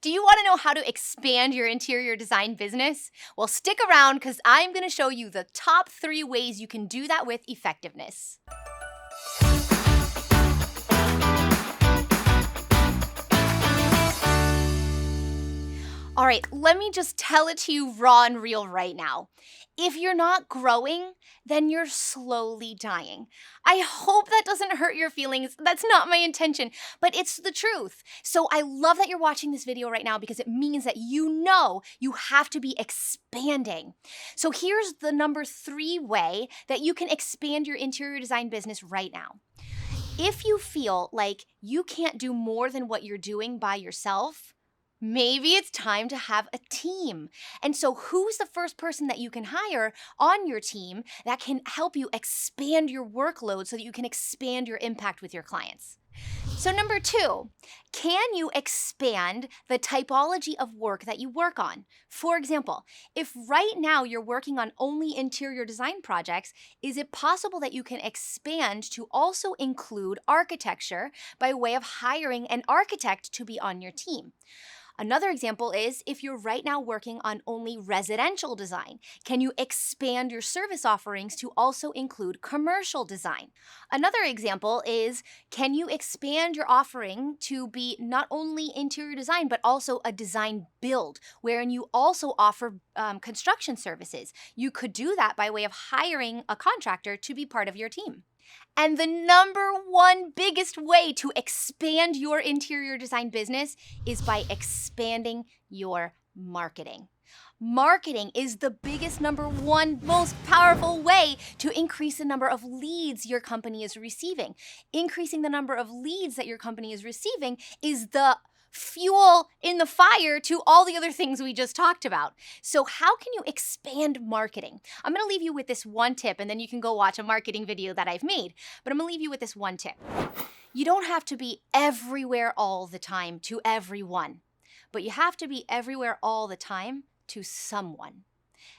Do you want to know how to expand your interior design business? Well, stick around because I'm going to show you the top 3 ways you can do that with effectiveness. All right, let me just tell it to you raw and real right now. If you're not growing, then you're slowly dying. I hope that doesn't hurt your feelings. That's not my intention, but it's the truth. So I love that you're watching this video right now because it means that you know you have to be expanding. So here's the number 3 way that you can expand your interior design business right now. If you feel like you can't do more than what you're doing by yourself, maybe it's time to have a team. And so who's the first person that you can hire on your team that can help you expand your workload so that you can expand your impact with your clients? So number 2, can you expand the typology of work that you work on? For example, if right now you're working on only interior design projects, is it possible that you can expand to also include architecture by way of hiring an architect to be on your team? Another example is if you're right now working on only residential design, can you expand your service offerings to also include commercial design? Another example is, can you expand your offering to be not only interior design, but also a design build, wherein you also offer construction services? You could do that by way of hiring a contractor to be part of your team. And the number 1 biggest way to expand your interior design business is by expanding your marketing. Marketing is the biggest number 1 most powerful way to increase the number of leads your company is receiving. Increasing the number of leads that your company is receiving is the fuel in the fire to all the other things we just talked about. So how can you expand marketing? I'm going to leave you with this one tip, and then you can go watch a marketing video that I've made. But I'm going to leave you with this one tip. You don't have to be everywhere all the time to everyone, but you have to be everywhere all the time to someone.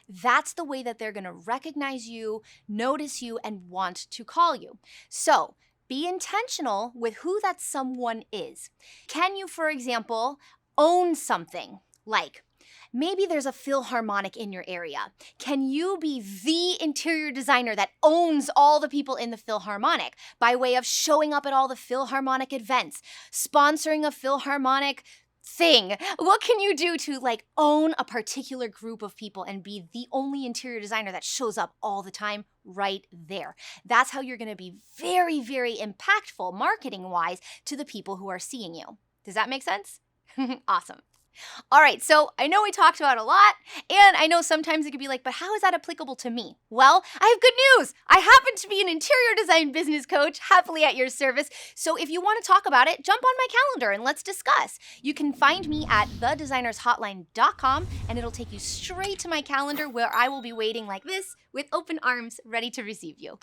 That's the way that they're going to recognize you, notice you, and want to call you. So be intentional with who that someone is. Can you, for example, own something? Like, maybe there's a Philharmonic in your area. Can you be the interior designer that owns all the people in the Philharmonic by way of showing up at all the Philharmonic events, sponsoring a Philharmonic thing? What can you do to own a particular group of people and be the only interior designer that shows up all the time right there? That's how you're going to be very, very impactful marketing-wise to the people who are seeing you. Does that make sense? Awesome. All right, so I know we talked about a lot, and I know sometimes it could be like, but how is that applicable to me? Well, I have good news. I happen to be an interior design business coach, happily at your service. So if you want to talk about it, jump on my calendar and let's discuss. You can find me at thedesignershotline.com, and it'll take you straight to my calendar where I will be waiting like this with open arms, ready to receive you.